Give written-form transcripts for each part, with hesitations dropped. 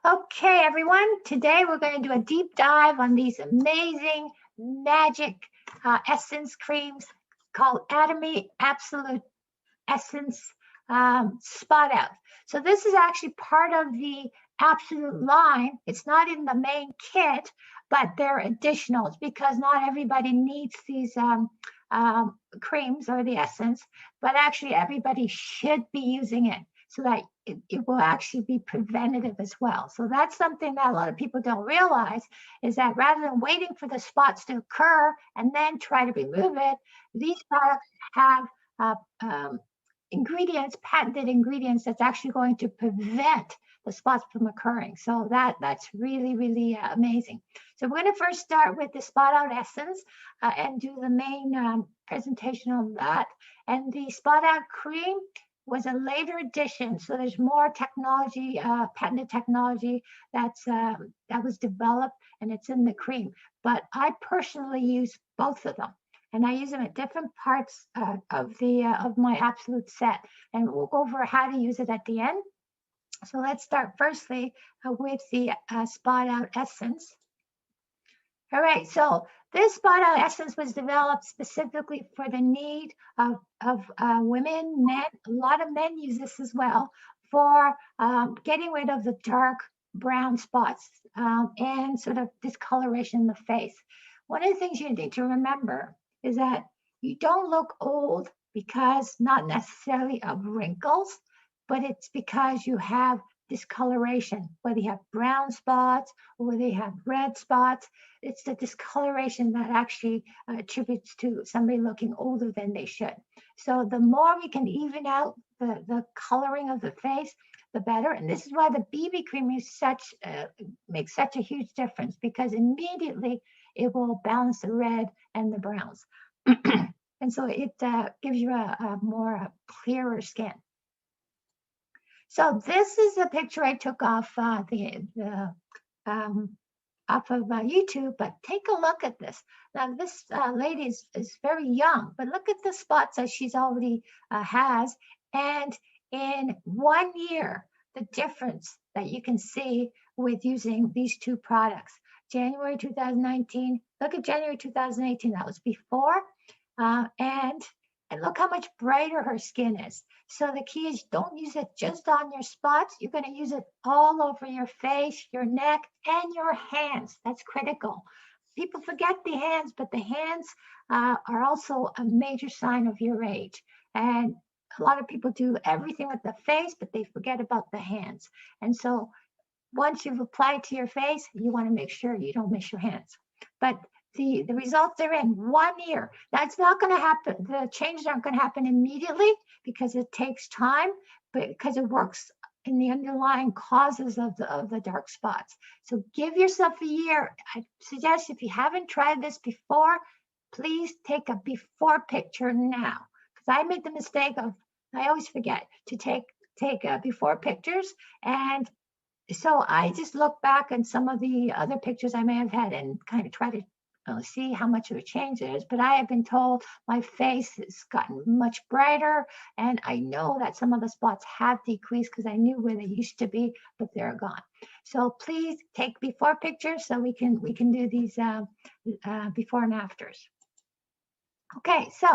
Okay, everyone, today we're going to do a deep dive on these amazing magic essence creams called Atomy Absolute Essence Spot Out. So this is actually part of the Absolute line. It's not in the main kit, but they're additionals because not everybody needs these creams or the essence, but actually everybody should be using it so that it will actually be preventative as well. So that's something that a lot of people don't realize is that rather than waiting for the spots to occur and then try to remove it, these products have uh, um, ingredients, patented ingredients that's actually going to prevent the spots from occurring. So that's really, really amazing. So we're going to first start with the spot out essence and do the main presentation on that. And the spot out cream was a later addition. So there's more technology, patented technology that was developed and it's in the cream. But I personally use both of them and I use them at different parts of my absolute set. And we'll go over how to use it at the end. So let's start firstly with the spot out essence. All right, so this spot out essence was developed specifically for the need of women, men. A lot of men use this as well for getting rid of the dark brown spots and sort of discoloration in the face. One of the things you need to remember is that you don't look old because not necessarily of wrinkles, but it's because you have discoloration, whether you have brown spots or whether you have red spots. It's the discoloration that actually attributes to somebody looking older than they should. So the more we can even out the coloring of the face, the better. And this is why the BB cream is makes such a huge difference because immediately it will balance the red and the browns. And so it gives you a more clearer skin. So this is a picture I took off off of YouTube, but take a look at this. Now this lady is very young, but look at the spots that she's already has. And in 1 year, the difference that you can see with using these two products. January 2019, look at January 2018, that was before. And look how much brighter her skin is. So the key is don't use it just on your spots. You're going to use it all over your face, your neck, and your hands. That's critical. People forget the hands, but the hands are also a major sign of your age. And a lot of people do everything with the face, but they forget about the hands. And so once you've applied to your face, you want to make sure you don't miss your hands. But the results are in 1 year. That's not going to happen. The changes aren't going to happen immediately because it takes time, but because it works in the underlying causes of the dark spots. So give yourself a year. I suggest if you haven't tried this before, please take a before picture now. Because I made the mistake of, I always forget to take before pictures. And so I just look back at some of the other pictures I may have had and kind of try to see how much of a change it is. But I have been told my face has gotten much brighter, and I know that some of the spots have decreased because I knew where they used to be, but they're gone. So please take before pictures so we can do these before and afters. Okay, so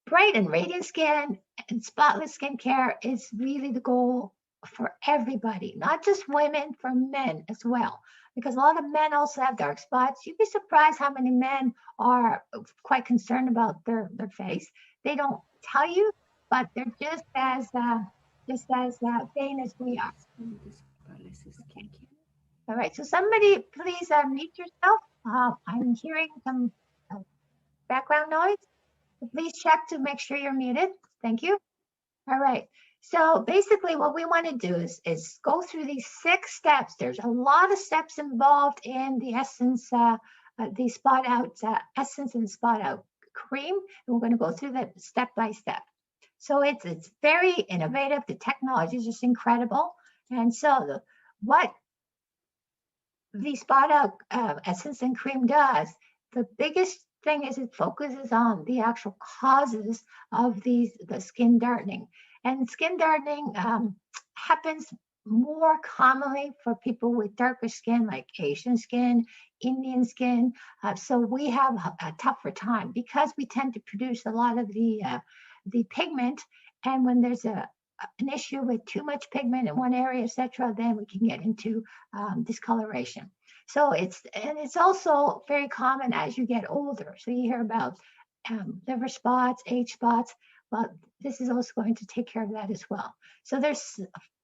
bright and radiant skin and spotless skincare is really the goal for everybody, not just women, for men as well. Because a lot of men also have dark spots. You'd be surprised how many men are quite concerned about their face. They don't tell you, but they're just as vain as we are. Okay. All right, so somebody please mute yourself. I'm hearing some background noise. So please check to make sure you're muted. Thank you. All right. So basically what we want to do is go through these 6 steps. There's a lot of steps involved in the essence, the spot out essence and spot out cream. And we're going to go through that step by step. So it's very innovative. The technology is just incredible. And so what the spot out essence and cream does, the biggest thing is it focuses on the actual causes of the skin darkening. And skin darkening happens more commonly for people with darker skin, like Asian skin, Indian skin. So we have a tougher time because we tend to produce a lot of the pigment. And when there's an issue with too much pigment in one area, etc., then we can get into discoloration. So it's also very common as you get older. So you hear about liver spots, age spots, but this is also going to take care of that as well. So there's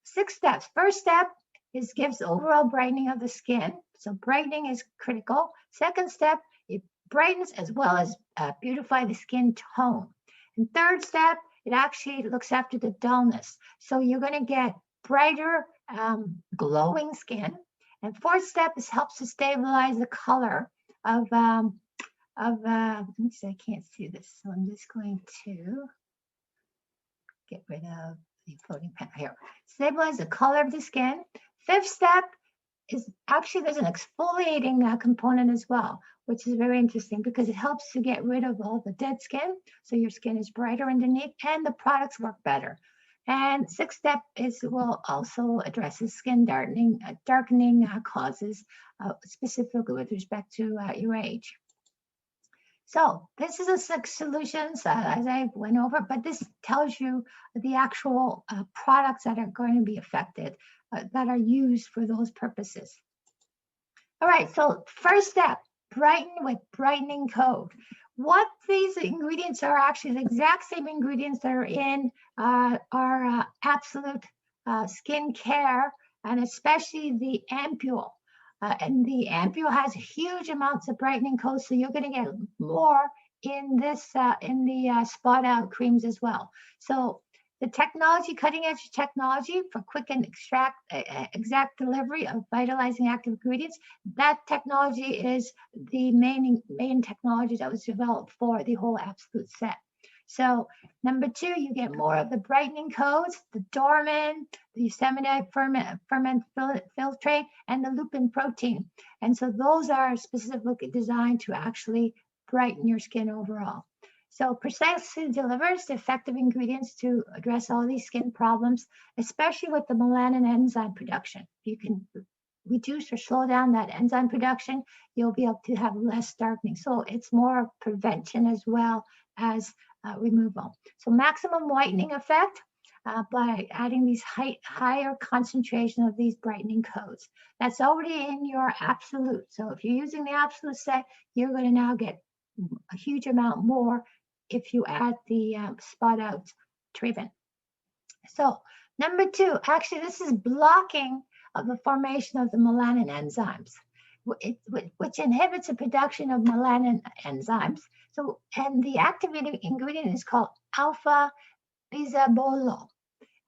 6 steps. First step is gives overall brightening of the skin. So brightening is critical. Second step, it brightens as well as beautify the skin tone. And third step, it actually looks after the dullness. So you're going to get brighter, glowing skin. And fourth step is helps to stabilize the color of let me see, I can't see this, so I'm just going to get rid of the floating pen here. Stabilize the color of the skin. Fifth step is actually there's an exfoliating component as well, which is very interesting because it helps to get rid of all the dead skin. So your skin is brighter underneath and the products work better. And sixth step will also addresses skin darkening causes, specifically with respect to your age. So this is a 6 solutions as I went over, but this tells you the actual products that are going to be affected that are used for those purposes. All right, so first step, brighten with brightening code. What these ingredients are actually the exact same ingredients that are in our absolute skin care, and especially the ampule. And the ampule has huge amounts of brightening code, so you're going to get more in this in the spot out creams as well. So the technology, cutting edge technology for quick and exact delivery of vitalizing active ingredients, that technology is the main technology that was developed for the whole absolute set. So number 2, you get more of the brightening codes, the dormin, the Yesemite ferment filtrate, and the lupin protein. And so those are specifically designed to actually brighten your skin overall. So precisely delivers the effective ingredients to address all these skin problems, especially with the melanin enzyme production. You can reduce or slow down that enzyme production, you'll be able to have less darkening. So it's more prevention as well as removal. So maximum whitening effect by adding these higher concentration of these brightening codes. That's already in your absolute. So if you're using the absolute set, you're going to now get a huge amount more if you add the spot out treatment. So number 2, actually this is blocking of the formation of the melanin enzymes, which inhibits the production of melanin enzymes. So, and the activating ingredient is called alpha bisabolol.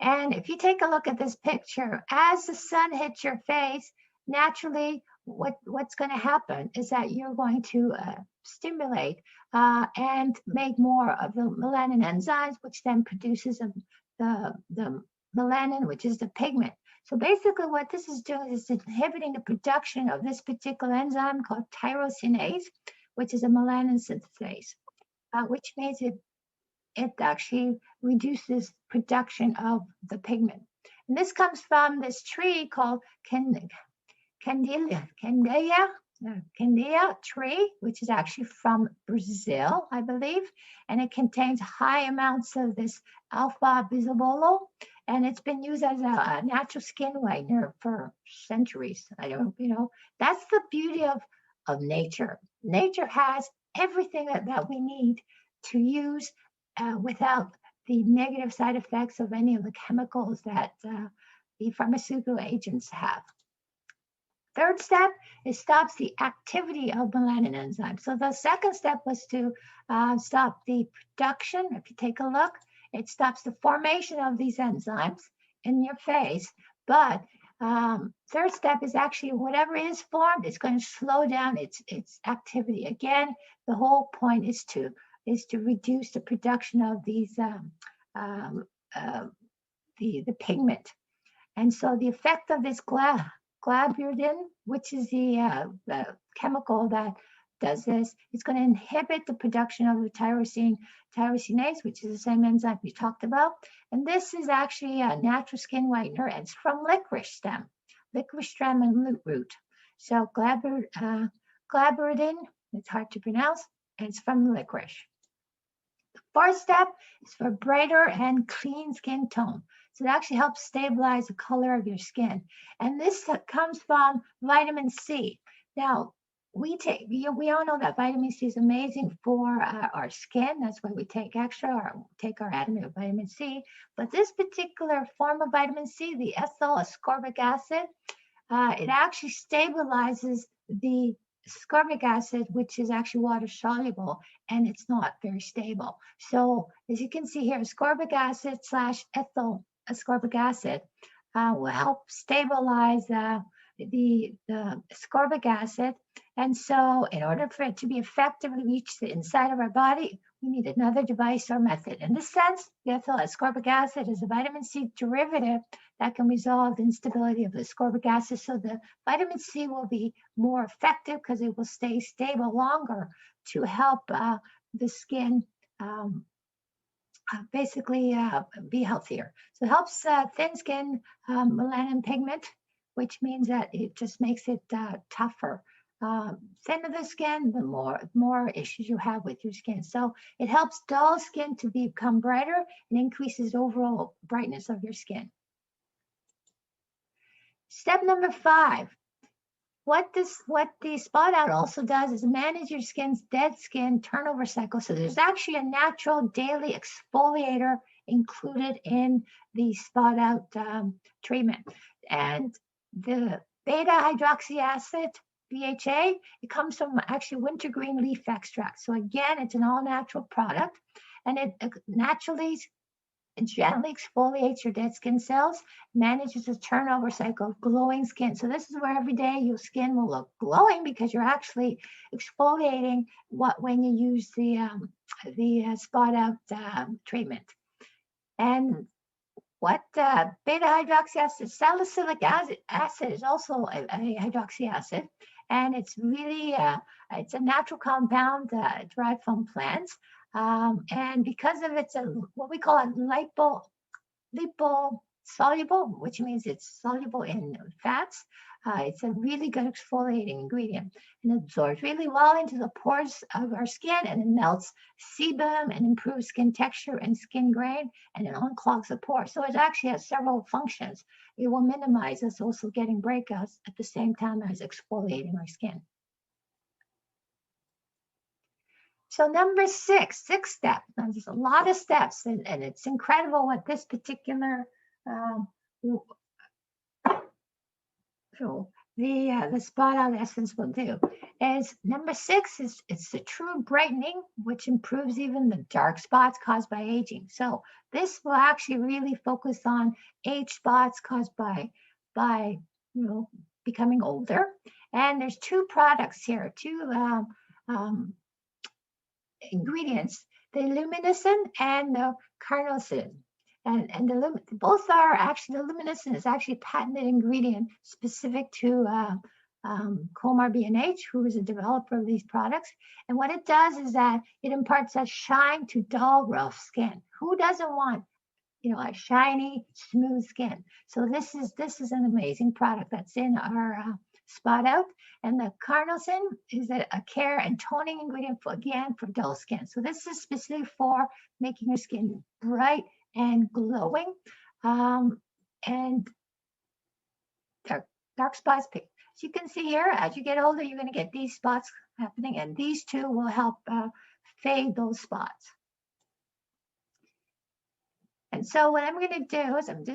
And if you take a look at this picture, as the sun hits your face, naturally, what's going to happen is that you're going to stimulate and make more of the melanin enzymes, which then produces the melanin, which is the pigment. So basically what this is doing is inhibiting the production of this particular enzyme called tyrosinase, which is a melanin synthase, which means it actually reduces production of the pigment. And this comes from this tree called Candeia tree, which is actually from Brazil, I believe, and it contains high amounts of this alpha bisabolol, and it's been used as a natural skin whitener for centuries. That's the beauty of nature. Nature has everything that we need to use without the negative side effects of any of the chemicals that the pharmaceutical agents have. Third step, it stops the activity of melanin enzymes. So the second step was to stop the production. If you take a look, it stops the formation of these enzymes in your face. But third step is actually whatever is formed, it's going to slow down its activity. Again, the whole point is to reduce the production of these the pigment. And so the effect of this glaburdin, which is the chemical that does this, it's going to inhibit the production of the tyrosinase, which is the same enzyme we talked about. And this is actually a natural skin whitener. It's from licorice stem and root. So glaberulin, it's hard to pronounce, and it's from licorice. The fourth step is for brighter and clean skin tone. So it actually helps stabilize the color of your skin. And this comes from vitamin C. Now, we all know that vitamin C is amazing for our skin. That's why we take extra or take our Atomy of vitamin C. But this particular form of vitamin C, the ethyl ascorbic acid, it actually stabilizes the ascorbic acid, which is actually water soluble, and it's not very stable. So as you can see here, ascorbic acid / ethyl ascorbic acid will help stabilize the ascorbic acid. And so in order for it to be effectively reach the inside of our body, we need another device or method. In this sense, the ethyl ascorbic acid is a vitamin C derivative that can resolve the instability of the ascorbic acid. So the vitamin C will be more effective because it will stay stable longer to help the skin basically be healthier. So it helps thin skin melanin pigment, which means that it just makes it tougher. Thinner the skin, the more issues you have with your skin. So it helps dull skin to become brighter and increases overall brightness of your skin. Step number 5. What the spot out also does is manage your skin's dead skin turnover cycle. So there's actually a natural daily exfoliator included in the spot out treatment. And the beta hydroxy acid, BHA, it comes from actually wintergreen leaf extract. So again, it's an all natural product, and it naturally and gently exfoliates your dead skin cells, manages the turnover cycle of glowing skin. So this is where every day your skin will look glowing because you're actually exfoliating when you use the spot out treatment. And what beta hydroxy acid, salicylic acid is also a hydroxy acid, and it's really it's a natural compound derived from plants. And because of its what we call a liposoluble, which means it's soluble in fats, it's a really good exfoliating ingredient, and it absorbs really well into the pores of our skin, and it melts sebum and improves skin texture and skin grain, and it unclogs the pores. So it actually has several functions. It will minimize us also getting breakouts at the same time as exfoliating our skin. So number 6, 6th step. Now, there's a lot of steps, and it's incredible what this particular the spot out essence will do. Is number 6 is it's the true brightening, which improves even the dark spots caused by aging. So this will actually really focus on age spots caused by becoming older. And there's 2 products here, 2 ingredients, the luminescent and the carnosine. And both are actually, the luminescent is actually a patented ingredient specific to Comar B&H, who is a developer of these products. And what it does is that it imparts a shine to dull, rough skin. Who doesn't want a shiny, smooth skin? So this is an amazing product that's in our spot out. And the carnosine is a care and toning ingredient for dull skin. So this is specifically for making your skin bright and glowing, and dark spots. As you can see here, as you get older, you're going to get these spots happening, and these 2 will help fade those spots. And so what I'm going to do is I'm just